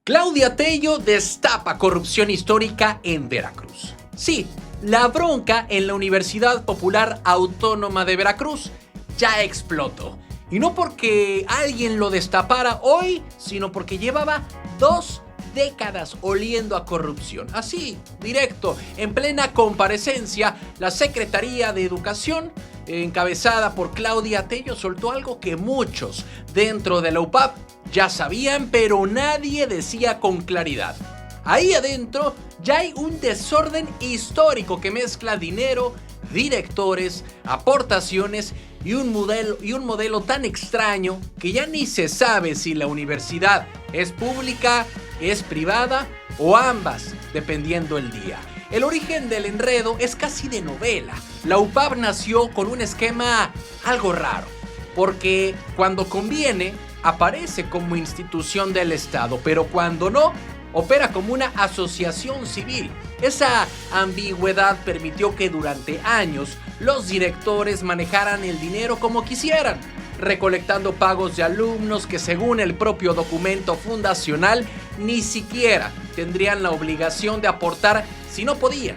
Claudia Tello destapa corrupción histórica en Veracruz. Sí, la bronca en la Universidad Popular Autónoma de Veracruz ya explotó. Y no porque alguien lo destapara hoy, sino porque llevaba 2 décadas oliendo a corrupción. Así, directo, en plena comparecencia, la Secretaría de Educación, encabezada por Claudia Tello, soltó algo que muchos dentro de la UPAP ya sabían, pero nadie decía con claridad. Ahí adentro ya hay un desorden histórico que mezcla dinero, directores, aportaciones y un modelo tan extraño que ya ni se sabe si la universidad es pública, es privada o ambas, dependiendo el día. El origen del enredo es casi de novela. La UPAP nació con un esquema algo raro, porque cuando conviene aparece como institución del Estado, pero cuando no, opera como una asociación civil. Esa ambigüedad permitió que durante años los directores manejaran el dinero como quisieran, recolectando pagos de alumnos que, según el propio documento fundacional, ni siquiera tendrían la obligación de aportar si no podían.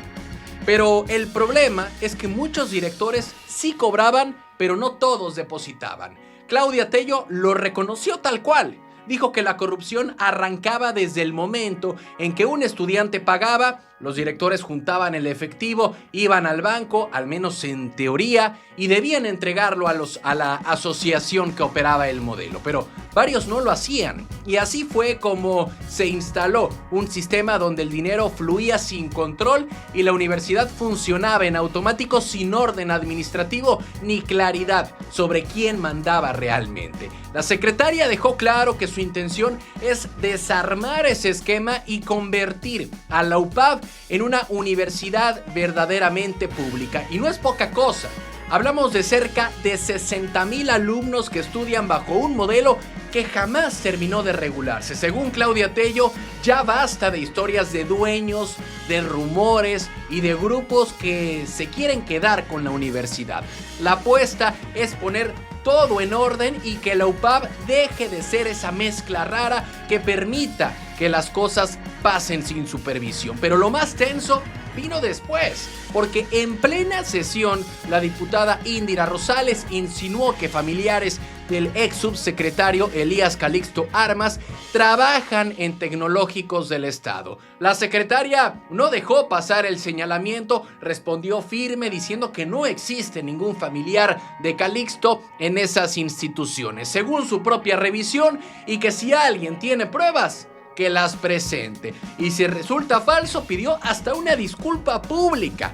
Pero el problema es que muchos directores sí cobraban, pero no todos depositaban. Claudia Tello lo reconoció tal cual. Dijo que la corrupción arrancaba desde el momento en que un estudiante pagaba, los directores juntaban el efectivo, iban al banco, al menos en teoría, y debían entregarlo a la asociación que operaba el modelo. Pero varios no lo hacían, y así fue como se instaló un sistema donde el dinero fluía sin control y la universidad funcionaba en automático sin orden administrativo ni claridad sobre quién mandaba realmente. La secretaria dejó claro que su intención es desarmar ese esquema y convertir a la UPAP en una universidad verdaderamente pública. Y no es poca cosa. Hablamos de cerca de 60,000 alumnos que estudian bajo un modelo que jamás terminó de regularse. Según Claudia Tello, ya basta de historias de dueños, de rumores y de grupos que se quieren quedar con la universidad. La apuesta es poner todo en orden y que la UPAP deje de ser esa mezcla rara que permita que las cosas pasen sin supervisión. Pero lo más tenso vino después, porque en plena sesión la diputada Indira Rosales insinuó que familiares del ex subsecretario Elías Calixto Armas trabajan en tecnológicos del Estado. La secretaria no dejó pasar el señalamiento, respondió firme diciendo que no existe ningún familiar de Calixto en esas instituciones, según su propia revisión, y que si alguien tiene pruebas, que las presente. Y si resulta falso, pidió hasta una disculpa pública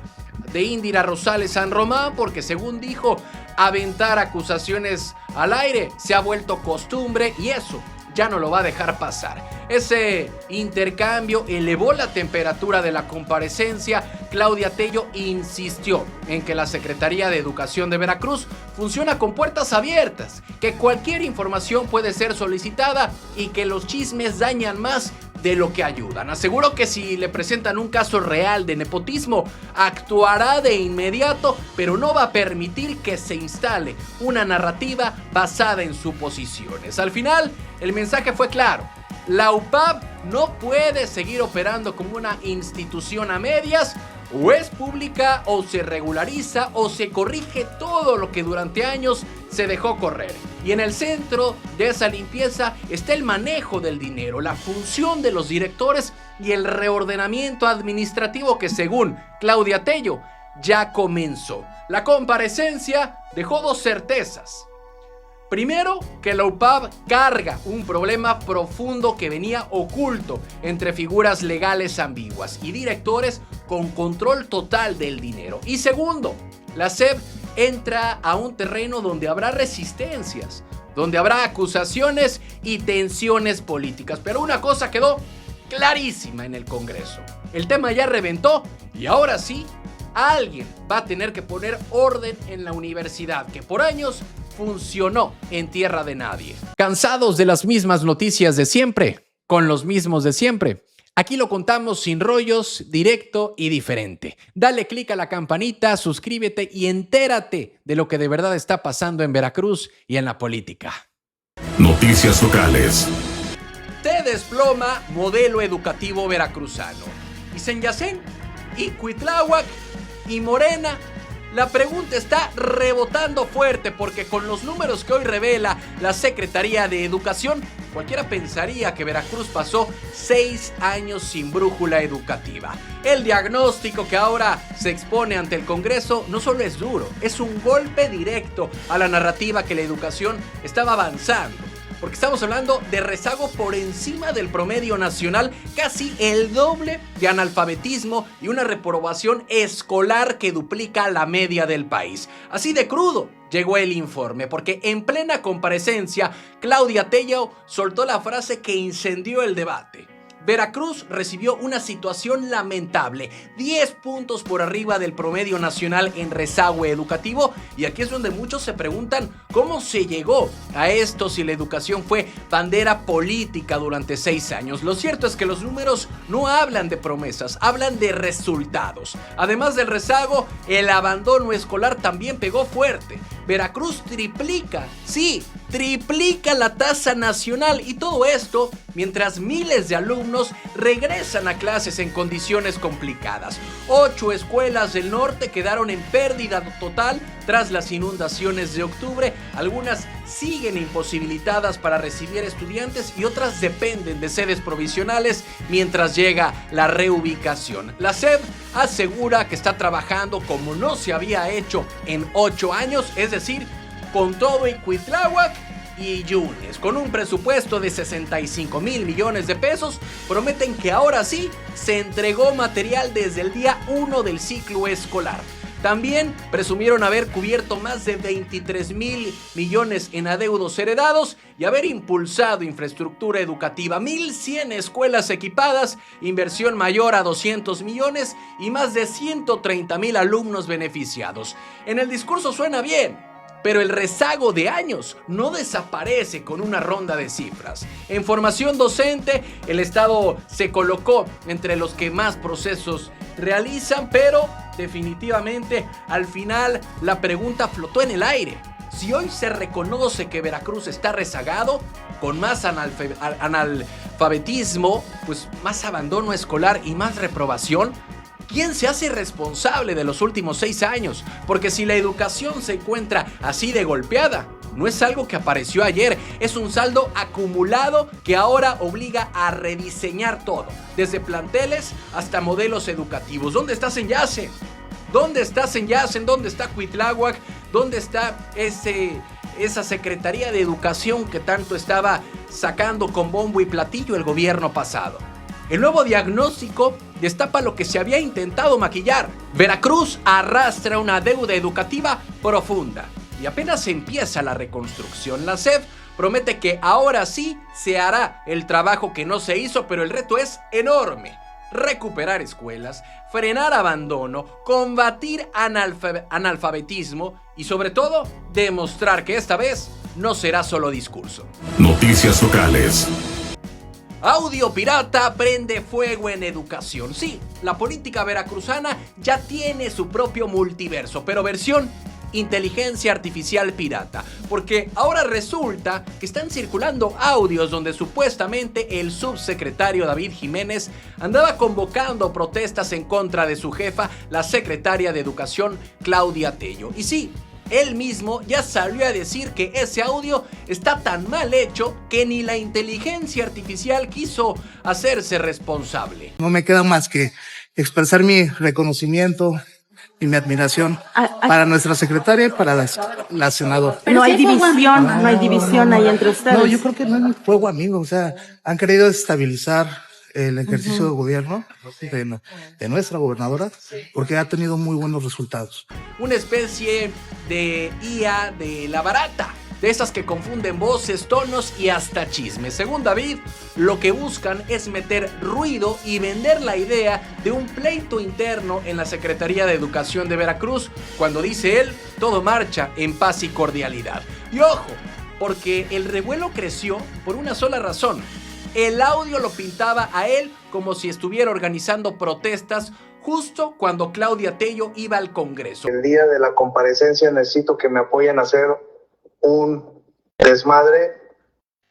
de Indira Rosales San Román, porque según dijo, aventar acusaciones al aire se ha vuelto costumbre y eso ya no lo va a dejar pasar. Ese intercambio elevó la temperatura de la comparecencia. Claudia Tello insistió en que la Secretaría de Educación de Veracruz funciona con puertas abiertas, que cualquier información puede ser solicitada y que los chismes dañan más de lo que ayudan. Aseguró que si le presentan un caso real de nepotismo, actuará de inmediato, pero no va a permitir que se instale una narrativa basada en suposiciones. Al final, el mensaje fue claro. La UPAP no puede seguir operando como una institución a medias. O es pública, o se regulariza, o se corrige todo lo que durante años se dejó correr. Y en el centro de esa limpieza está el manejo del dinero, la función de los directores y el reordenamiento administrativo que, según Claudia Tello, ya comenzó. La comparecencia dejó 2 certezas. Primero, que la UPAP carga un problema profundo que venía oculto entre figuras legales ambiguas y directores con control total del dinero. Y segundo, la SEP entra a un terreno donde habrá resistencias, donde habrá acusaciones y tensiones políticas. Pero una cosa quedó clarísima en el Congreso. El tema ya reventó y ahora sí, alguien va a tener que poner orden en la universidad que por años funcionó en tierra de nadie. ¿Cansados de las mismas noticias de siempre? ¿Con los mismos de siempre? Aquí lo contamos sin rollos, directo y diferente. Dale click a la campanita, suscríbete y entérate de lo que de verdad está pasando en Veracruz y en la política. Noticias locales. desploma modelo educativo veracruzano. Y Senyacén, y Cuitláhuac, y Morena. La pregunta está rebotando fuerte porque con los números que hoy revela la Secretaría de Educación, cualquiera pensaría que Veracruz pasó 6 años sin brújula educativa. El diagnóstico que ahora se expone ante el Congreso no solo es duro, es un golpe directo a la narrativa que la educación estaba avanzando. Porque estamos hablando de rezago por encima del promedio nacional, casi el doble de analfabetismo y una reprobación escolar que duplica la media del país. Así de crudo llegó el informe, porque en plena comparecencia, Claudia Tello soltó la frase que incendió el debate. Veracruz recibió una situación lamentable, 10 puntos por arriba del promedio nacional en rezago educativo, y aquí es donde muchos se preguntan cómo se llegó a esto si la educación fue bandera política durante 6 años. Lo cierto es que los números no hablan de promesas, hablan de resultados. Además del rezago, el abandono escolar también pegó fuerte. Veracruz triplica la tasa nacional, y todo esto mientras miles de alumnos regresan a clases en condiciones complicadas. 8 escuelas del norte quedaron en pérdida total tras las inundaciones de octubre. Algunas siguen imposibilitadas para recibir estudiantes y otras dependen de sedes provisionales mientras llega la reubicación. La SEP asegura que está trabajando como no se había hecho en 8 años, es decir, con todo y Cuitláhuac y Yunes. Con un presupuesto de 65 mil millones de pesos, prometen que ahora sí se entregó material desde el día 1 del ciclo escolar. También presumieron haber cubierto más de 23 mil millones en adeudos heredados y haber impulsado infraestructura educativa, 1,100 escuelas equipadas, inversión mayor a 200 millones y más de 130 mil alumnos beneficiados. En el discurso suena bien, pero el rezago de años no desaparece con una ronda de cifras. En formación docente, el Estado se colocó entre los que más procesos realizan, pero definitivamente al final la pregunta flotó en el aire. Si hoy se reconoce que Veracruz está rezagado, con más analfabetismo, pues más abandono escolar y más reprobación, ¿quién se hace responsable de los últimos 6 años? Porque si la educación se encuentra así de golpeada, no es algo que apareció ayer, es un saldo acumulado que ahora obliga a rediseñar todo, desde planteles hasta modelos educativos. ¿Dónde está Senyacén? ¿Dónde está Senyacén? ¿Dónde está Cuitláhuac? ¿Dónde está esa Secretaría de Educación que tanto estaba sacando con bombo y platillo el gobierno pasado? El nuevo diagnóstico destapa lo que se había intentado maquillar. Veracruz arrastra una deuda educativa profunda y apenas empieza la reconstrucción. La SEP promete que ahora sí se hará el trabajo que no se hizo, pero el reto es enorme. Recuperar escuelas, frenar abandono, combatir analfabetismo y sobre todo demostrar que esta vez no será solo discurso. Noticias locales. Audio pirata prende fuego en educación. Sí, la política veracruzana ya tiene su propio multiverso, pero versión inteligencia artificial pirata, porque ahora resulta que están circulando audios donde supuestamente el subsecretario David Jiménez andaba convocando protestas en contra de su jefa, la secretaria de Educación Claudia Tello. Y sí, él mismo ya salió a decir que ese audio está tan mal hecho que ni la inteligencia artificial quiso hacerse responsable. No me queda más que expresar mi reconocimiento y mi admiración para nuestra secretaria y para la senadora. No hay división, no hay división ahí entre ustedes. No, yo creo que no hay fuego amigo, o sea, han querido desestabilizar el ejercicio de gobierno de nuestra gobernadora porque ha tenido muy buenos resultados. Una especie de IA de la barata, de esas que confunden voces, tonos y hasta chismes. Según David, lo que buscan es meter ruido y vender la idea de un pleito interno en la Secretaría de Educación de Veracruz, cuando dice él, todo marcha en paz y cordialidad. Y ojo, porque el revuelo creció por una sola razón. El audio lo pintaba a él como si estuviera organizando protestas justo cuando Claudia Tello iba al Congreso. El día de la comparecencia necesito que me apoyen a hacer un desmadre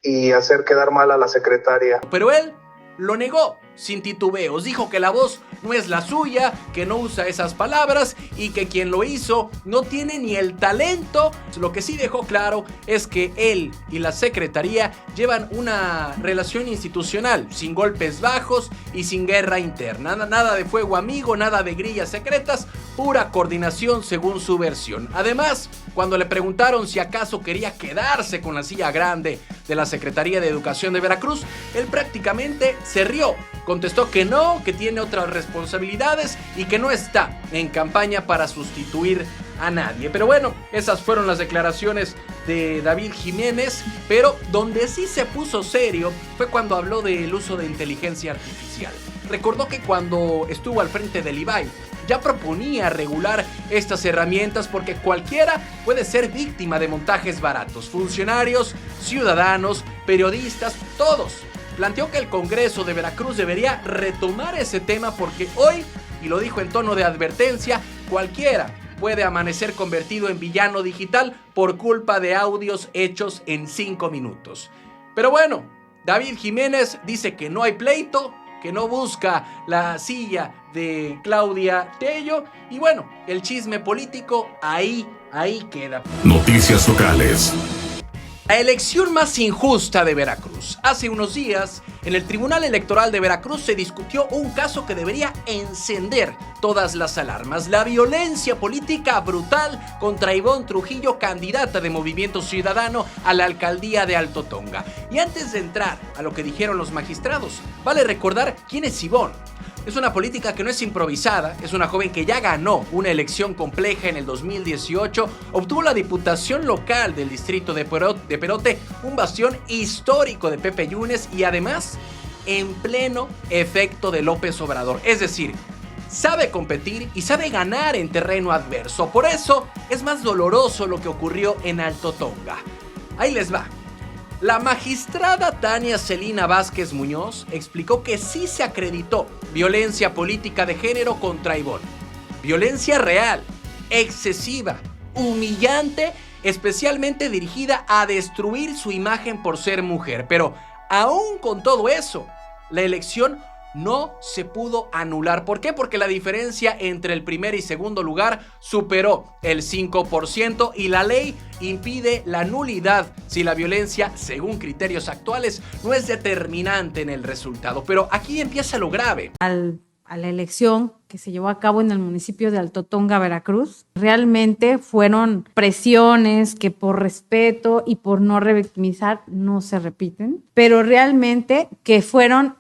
y hacer quedar mal a la secretaria. Pero él lo negó sin titubeos, dijo que la voz no es la suya, que no usa esas palabras y que quien lo hizo no tiene ni el talento. Lo que sí dejó claro es que él y la secretaría llevan una relación institucional, sin golpes bajos y sin guerra interna. Nada de fuego amigo, nada de grillas secretas, pura coordinación según su versión. Además, cuando le preguntaron si acaso quería quedarse con la silla grande de la Secretaría de Educación de Veracruz, él prácticamente se rió. Contestó que no, que tiene otras responsabilidades y que no está en campaña para sustituir a nadie. Pero bueno, esas fueron las declaraciones de David Jiménez, pero donde sí se puso serio fue cuando habló del uso de inteligencia artificial. Recordó que cuando estuvo al frente del IBAI ya proponía regular estas herramientas porque cualquiera puede ser víctima de montajes baratos. Funcionarios, ciudadanos, periodistas, todos. Planteó que el Congreso de Veracruz debería retomar ese tema porque hoy, y lo dijo en tono de advertencia, cualquiera puede amanecer convertido en villano digital por culpa de audios hechos en 5 minutos. Pero bueno, David Jiménez dice que no hay pleito, que no busca la silla de Claudia Tello y bueno, el chisme político ahí queda. Noticias locales. La elección más injusta de Veracruz. Hace unos días, en el Tribunal Electoral de Veracruz se discutió un caso que debería encender todas las alarmas. La violencia política brutal contra Ivonne Trujillo, candidata de Movimiento Ciudadano a la alcaldía de Alto Tonga. Y antes de entrar a lo que dijeron los magistrados, vale recordar quién es Ivonne. Es una política que no es improvisada, es una joven que ya ganó una elección compleja en el 2018, obtuvo la diputación local del distrito de Perote, un bastión histórico de Pepe Yunes y además en pleno efecto de López Obrador. Es decir, sabe competir y sabe ganar en terreno adverso. Por eso es más doloroso lo que ocurrió en Alto Tonga. Ahí les va. La magistrada Tania Celina Vázquez Muñoz explicó que sí se acreditó violencia política de género contra Ivonne. Violencia real, excesiva, humillante, especialmente dirigida a destruir su imagen por ser mujer. Pero aún con todo eso, la elección no se pudo anular. ¿Por qué? Porque la diferencia entre el primer y segundo lugar superó el 5% y la ley impide la nulidad si la violencia, según criterios actuales, no es determinante en el resultado. Pero aquí empieza lo grave. A la elección que se llevó a cabo en el municipio de Alto Tonga, Veracruz, realmente fueron presiones que por respeto y por no revictimizar no se repiten, pero realmente que fueron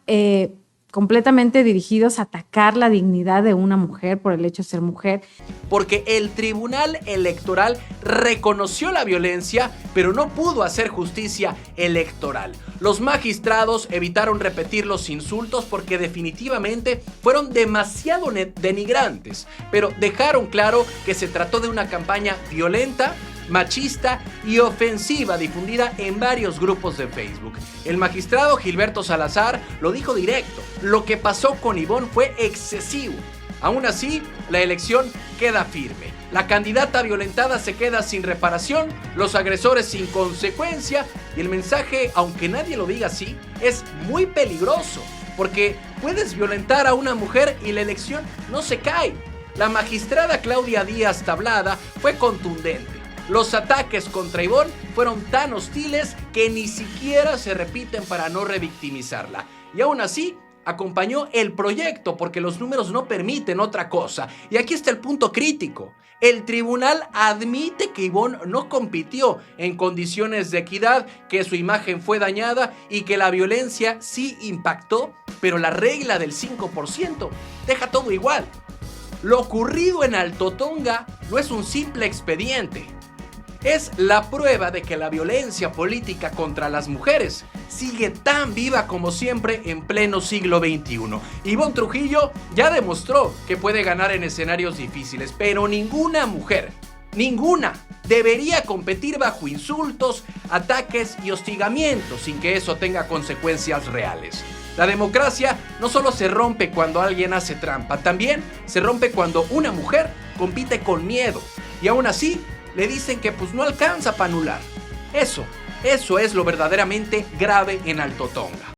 completamente dirigidos a atacar la dignidad de una mujer por el hecho de ser mujer. Porque el Tribunal Electoral reconoció la violencia, pero no pudo hacer justicia electoral. Los magistrados evitaron repetir los insultos porque definitivamente fueron demasiado denigrantes, pero dejaron claro que se trató de una campaña violenta, machista y ofensiva difundida en varios grupos de Facebook. El magistrado Gilberto Salazar lo dijo directo: lo que pasó con Ivonne fue excesivo. Aún así, la elección queda firme. La candidata violentada se queda sin reparación, los agresores sin consecuencia y el mensaje, aunque nadie lo diga así, es muy peligroso porque puedes violentar a una mujer y la elección no se cae. La magistrada Claudia Díaz Tablada fue contundente. Los ataques contra Ivonne fueron tan hostiles que ni siquiera se repiten para no revictimizarla. Y aún así, acompañó el proyecto porque los números no permiten otra cosa. Y aquí está el punto crítico. El tribunal admite que Ivonne no compitió en condiciones de equidad, que su imagen fue dañada y que la violencia sí impactó, pero la regla del 5% deja todo igual. Lo ocurrido en Alto Tonga no es un simple expediente. Es la prueba de que la violencia política contra las mujeres sigue tan viva como siempre en pleno siglo XXI. Ivonne Trujillo ya demostró que puede ganar en escenarios difíciles, pero ninguna mujer, ninguna, debería competir bajo insultos, ataques y hostigamientos sin que eso tenga consecuencias reales. La democracia no solo se rompe cuando alguien hace trampa, también se rompe cuando una mujer compite con miedo y aún así le dicen que pues no alcanza para anular. Eso Eso es lo verdaderamente grave en Alto Tonga.